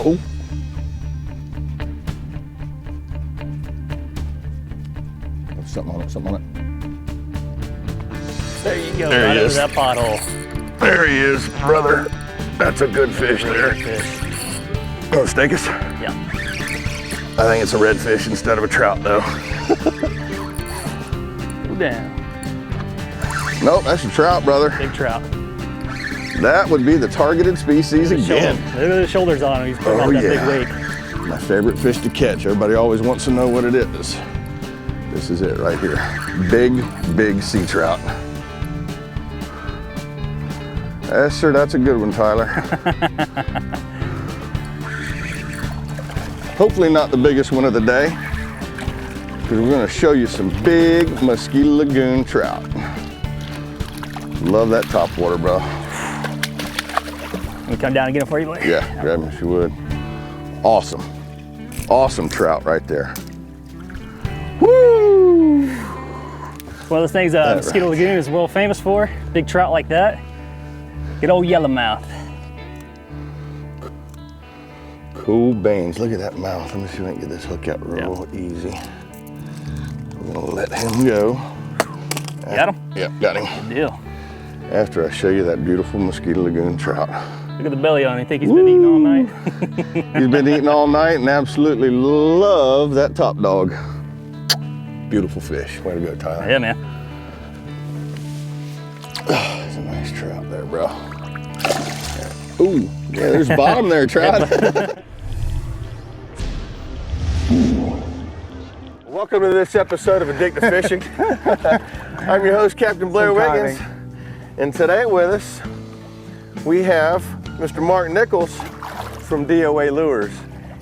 Oh. Something on it, something on it. There you go, There right he over is. that pothole. There he is, brother. That's a good fish there. Fish. Oh, Stinkus? Yeah. I think it's a redfish instead of a trout, though. Go down. Nope, that's a trout, brother. Big trout. That would be the targeted species again. Look at the shoulders on him. He's putting out that big weight. My favorite fish to catch. Everybody always wants to know what it is. This is it right here. Big, big sea trout. Yes, sir, that's a good one, Tyler. Hopefully not the biggest one of the day, because we're gonna show you some big Mosquito Lagoon trout. Love that top water, bro. Can we come down and get him for you, Blair? Yeah, grab him if you would. Awesome. Awesome trout right there. Woo! One of those things Mosquito Lagoon is world famous for. Big trout like that. Good old yellowmouth. Cool beans. Look at that mouth. Let me see if I can get this hook out real easy. I'm gonna let him go. Got him? Yeah, got him. Good deal. After I show you that beautiful Mosquito Lagoon trout. Look at the belly on him. Think he's been eating all night? He's been eating all night and absolutely love that top dog. Beautiful fish. Way to go, Tyler. Yeah, man. That's a nice trout there, bro. Ooh, yeah, there's bottom there, trout. Welcome to this episode of Addictive Fishing. I'm your host, Captain Blair Wiggins. And today with us, we have Mr. Mark Nichols from DOA Lures.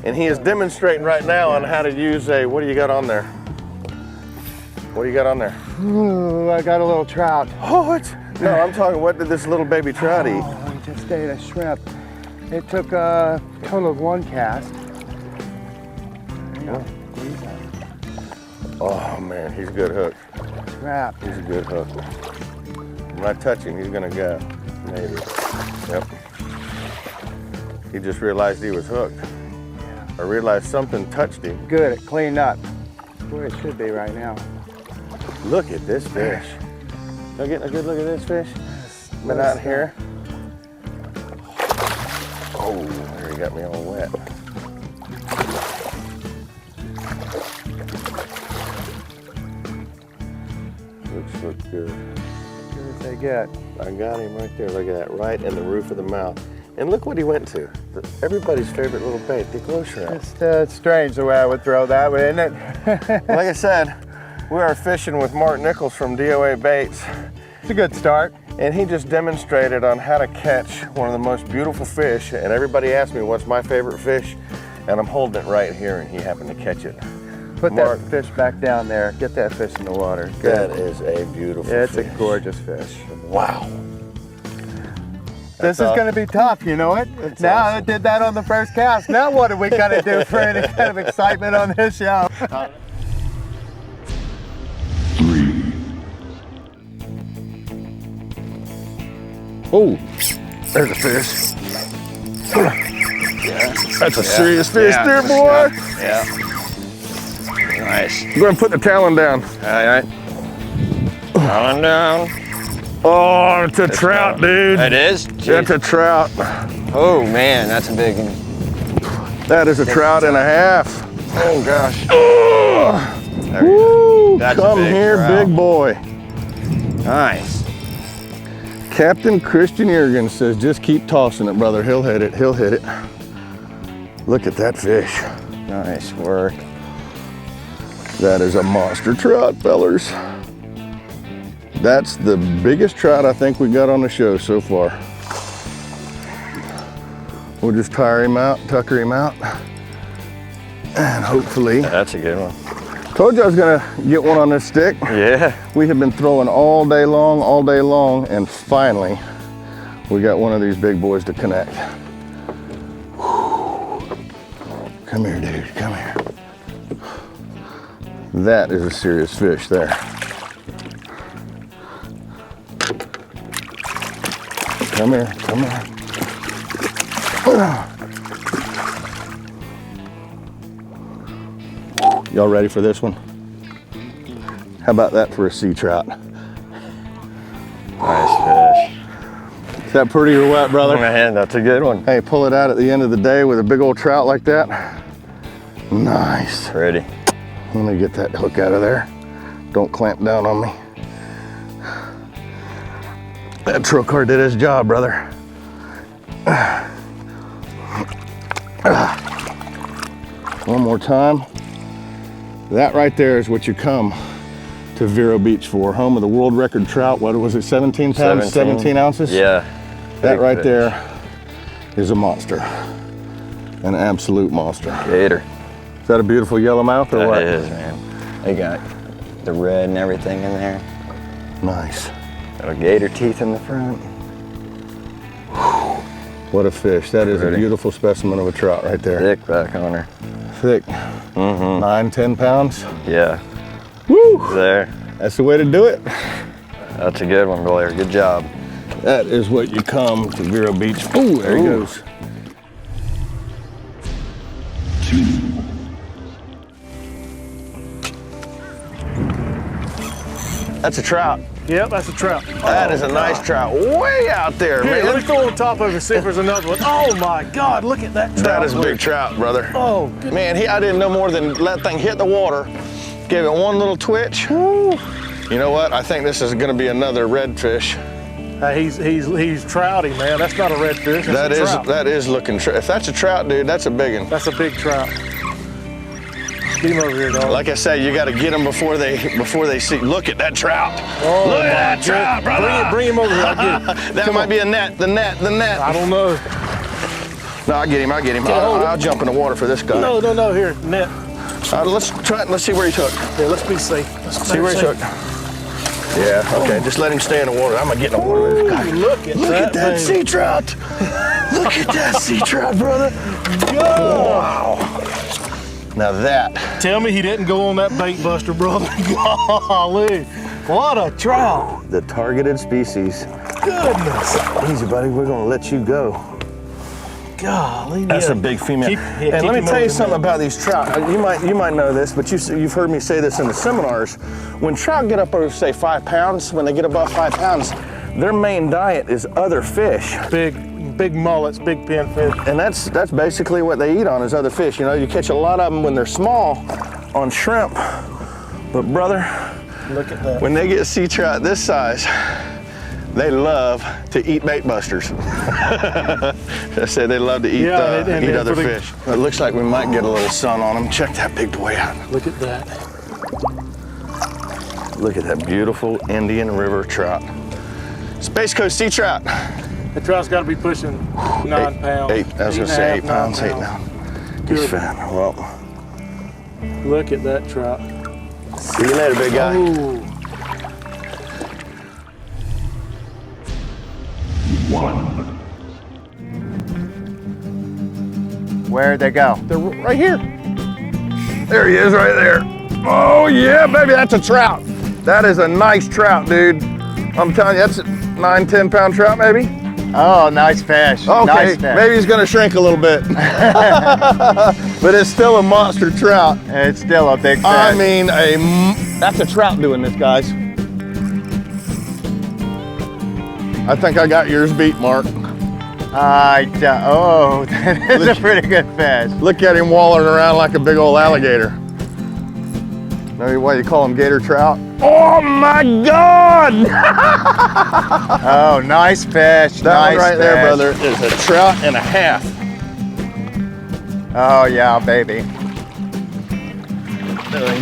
And he is demonstrating right now on how to use a, what do you got on there? What do you got on there? Ooh, I got a little trout. Oh, it's, no, I'm talking, what did this little baby trout eat? Oh, I just ate a shrimp. It took a total of 1 cast. There you go. Oh man, he's a good hook. Crap. He's a good hook. When I touch him, he's gonna go. Maybe. Yep. He just realized he was hooked. I realized something touched him. Good, it cleaned up. Where it should be right now. Look at this fish. Y'all getting a good look at this fish? Been out here. Oh, there he got me all wet. Looks good. Good as they get. I got him right there. Look at that, right in the roof of the mouth. And look what he went to. Everybody's favorite little bait, the glow shrimp. It's strange the way I would throw that way, isn't it? Like I said, we are fishing with Mark Nichols from DOA Baits. It's a good start. And he just demonstrated on how to catch one of the most beautiful fish. And everybody asked me what's my favorite fish, and I'm holding it right here, and he happened to catch it. Put Mark, that fish back down there. Get that fish in the water. That is a beautiful fish. fish. It's a gorgeous fish. Wow. This is going to be tough, you know it? Now awesome. I did that on the first cast. Now what are we going to do for any kind of excitement on this show? 3. Oh, there's a fish. Yeah. That's a serious fish there, boy. Yeah. Nice. Go ahead and put the talon down. All right. Talon down. Oh, it's a trout, dude. It is? That's a trout. Oh, man, that's a big one. That is a trout and a half. Oh, gosh. Oh. Woo, that's come a big here, trout. big boy. Nice. Captain Christian Jurgens says, just keep tossing it, brother. He'll hit it, he'll hit it. Look at that fish. Nice work. That is a monster trout, fellers. That's the biggest trout I think we got on the show so far. We'll just tire him out, tucker him out, and hopefully. That's a good one. Told you I was gonna get one on this stick. Yeah. We have been throwing all day long, and finally, we got one of these big boys to connect. Whew. Come here, dude, come here. That is a serious fish there. Come here, come here. Y'all ready for this one? How about that for a sea trout? Nice fish. Is that pretty or what, brother? Man, that's a good one. Hey, pull it out at the end of the day with a big old trout like that. Nice. Pretty. Let me get that hook out of there. Don't clamp down on me. That trail car did his job, brother. One more time. That right there is what you come to Vero Beach for. Home of the world record trout. What was it, 17 pounds, 17 ounces? Yeah. That Big right fish. there is a monster. An absolute monster. Gator. Is that a beautiful yellowmouth or what? It is, man. They got the red and everything in there. Nice. Got gator teeth in the front. What a fish. That is a Pretty. beautiful specimen of a trout right there. Thick back on her. Thick. Mm-hmm. 9, 10 pounds. Yeah. Woo! There. That's the way to do it. That's a good one, Blair. Good job. That is what you come to Vero Beach. Ooh, there he goes. That's a trout. Yep, that's a trout. That is a nice trout. Way out there, Here, let me man. throw on top of it, see if there's another one. Oh my God, look at that trout. That is a big trout, brother. Oh, good. Man, I didn't know more than let that thing hit the water. Gave it one little twitch. Woo. You know what? I think this is gonna be another redfish. He's trouty, man. That's not a redfish. That's a trout. That is looking, if that's a trout, dude, that's a big one. That's a big trout. Get him over here, dog. Like I say, you got to get them before they see. Look at that trout. Oh, Look at that my trout, God. brother. Bring him over here. I'll get him. That might be a net. The net. I don't know. No, I'll get him. I'll jump in the water for this guy. No. Here, net. Let's try it. Let's see where he's hooked. Here, let's be safe. See where he's hooked. Yeah. Okay. Just let him stay in the water. I'm gonna get in the water with this guy. Look at that thing. sea trout. Look at that sea trout, brother. Wow. Now that. Tell me he didn't go on that bait buster, brother. Golly. What a trout. The targeted species. Goodness. Easy, buddy. We're gonna let you go. Golly. That's a big female. And let me tell you something about these trout. You might know this, but you've heard me say this in the seminars. When trout get up over, say, 5 pounds, when they get above 5 pounds, their main diet is other fish. Big mullets, big pinfish. And that's basically what they eat on is other fish. You know, you catch a lot of them when they're small on shrimp. But brother, look at that. When they get sea trout this size, they love to eat bait busters. I said they love to eat, eat other fish. It looks like we might get a little sun on them. Check that big boy out. Look at that. Look at that beautiful Indian River trout. Space Coast sea trout. That trout's got to be pushing 9 pounds. I was going to say 8 pounds, 8 now. He's fat. Well, look at that trout. See you later, big guy. Ooh. Where'd they go? They're right here. There he is right there. Oh yeah, baby, that's a trout. That is a nice trout, dude. I'm telling you, that's a 9, 10 pound trout maybe. Oh, nice fish. Okay, Nice fish. maybe he's gonna shrink a little bit. But it's still a monster trout. It's still a big fish. I mean, that's a trout doing this, guys. I think I got yours beat, Mark. Oh, that is a pretty good fish. Look at him wallowing around like a big old alligator. Know why you call him gator trout? Oh my God! Oh, nice fish. That nice one right fish. there, brother, is a trout and a half. Oh yeah, baby.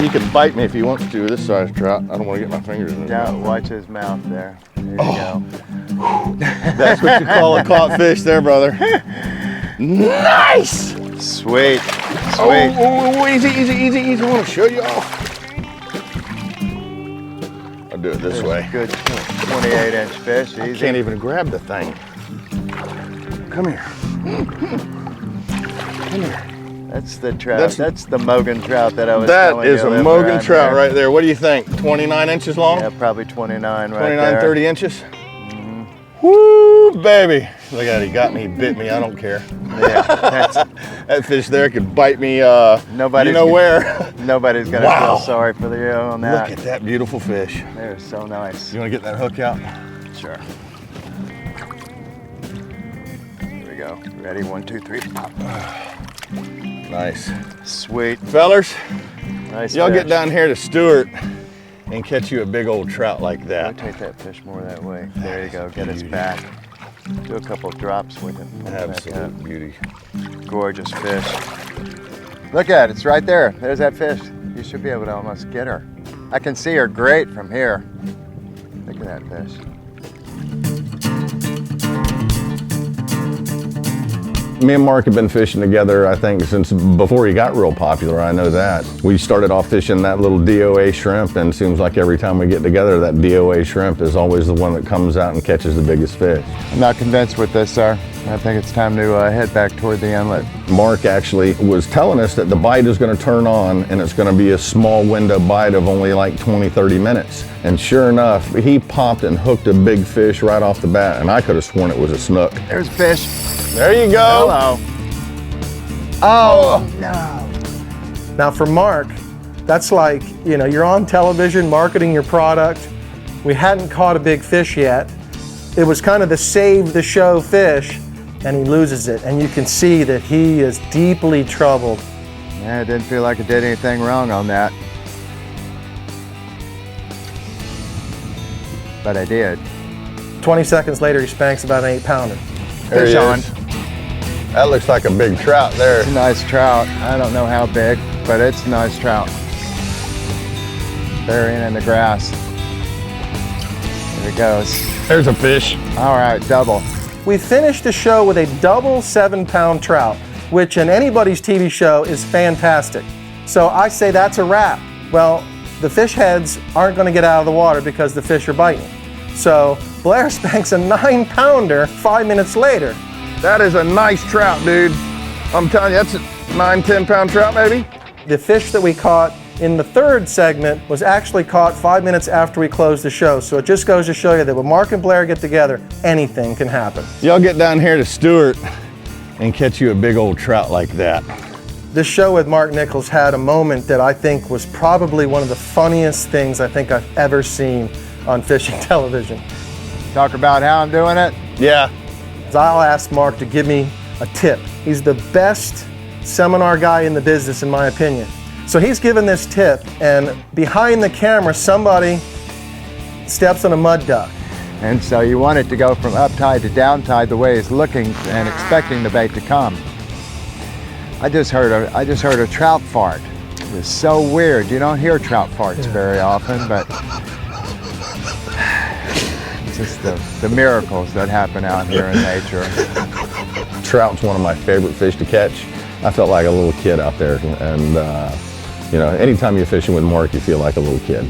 He can bite me if he wants to, this size trout. I don't want to get my fingers in it. Yeah, watch his mouth there. There you go. That's what you call a caught fish there, brother. Nice! Sweet. Sweet. Oh, easy. I want to show you all. I'll do it this way. Good 28-inch fish. I Easy. can't even grab the thing. Come here. Come here. That's the trout. That's the Mogan trout that I was That telling is you a live Mogan around trout here. right there. What do you think? 29 inches long? Yeah, probably 29 right 29, there. 30 inches? Woo, baby. Look at it, he got me, he bit me, I don't care. Yeah, That fish there could bite me, you nobody's know where. Nobody's gonna Wow. feel sorry for you on that. Look at that beautiful fish. They're so nice. You wanna get that hook out? Sure. Here we go. Ready? 1, 2, 3. Pop. Nice. Sweet. Fellas, Nice. y'all fish. get down here to Stewart and catch you a big old trout like that. Rotate that fish more that way. There you go. Get his back. Do a couple of drops with him. Absolute beauty. Gorgeous fish. Look at it. It's right there. There's that fish. You should be able to almost get her. I can see her great from here. Look at that fish. Me and Mark have been fishing together, I think, since before he got real popular, I know that. We started off fishing that little DOA shrimp, and it seems like every time we get together, that DOA shrimp is always the one that comes out and catches the biggest fish. I'm not convinced with this, sir. I think it's time to head back toward the inlet. Mark actually was telling us that the bite is going to turn on, and it's going to be a small window bite of only like 20, 30 minutes. And sure enough, he popped and hooked a big fish right off the bat, and I could have sworn it was a snook. There's fish. There you go. Hello. Oh, no. Now for Mark, that's like, you know, you're on television marketing your product. We hadn't caught a big fish yet. It was kind of the save the show fish, and he loses it. And you can see that he is deeply troubled. Yeah, I didn't feel like I did anything wrong on that. But I did. 20 seconds later, he spanks about an 8-pounder. There he Fish on. is. That looks like a big trout there. It's a nice trout. I don't know how big, but it's a nice trout. Burying in the grass. There he goes. There's a fish. All right, double. We finished the show with a double 7-pound trout, which in anybody's TV show is fantastic. So I say that's a wrap. Well, the fish heads aren't going to get out of the water because the fish are biting. So Blair spanks a 9-pounder 5 minutes later. That is a nice trout, dude. I'm telling you, that's a 9, 10-pound trout, maybe. The fish that we caught in the third segment was actually caught 5 minutes after we closed the show. So it just goes to show you that when Mark and Blair get together, anything can happen. Y'all get down here to Stewart and catch you a big old trout like that. This show with Mark Nichols had a moment that I think was probably one of the funniest things I think I've ever seen on fishing television. Talk about how I'm doing it. Yeah. I'll ask Mark to give me a tip. He's the best seminar guy in the business, in my opinion. So he's given this tip, and behind the camera, somebody steps on a mud duck. And so you want it to go from up tide to down tide the way it's looking and expecting the bait to come. I just heard a trout fart. It was so weird. You don't hear trout farts very often, but it's just the miracles that happen out here in nature. Trout's one of my favorite fish to catch. I felt like a little kid out there, and you know, anytime you're fishing with Mark, you feel like a little kid.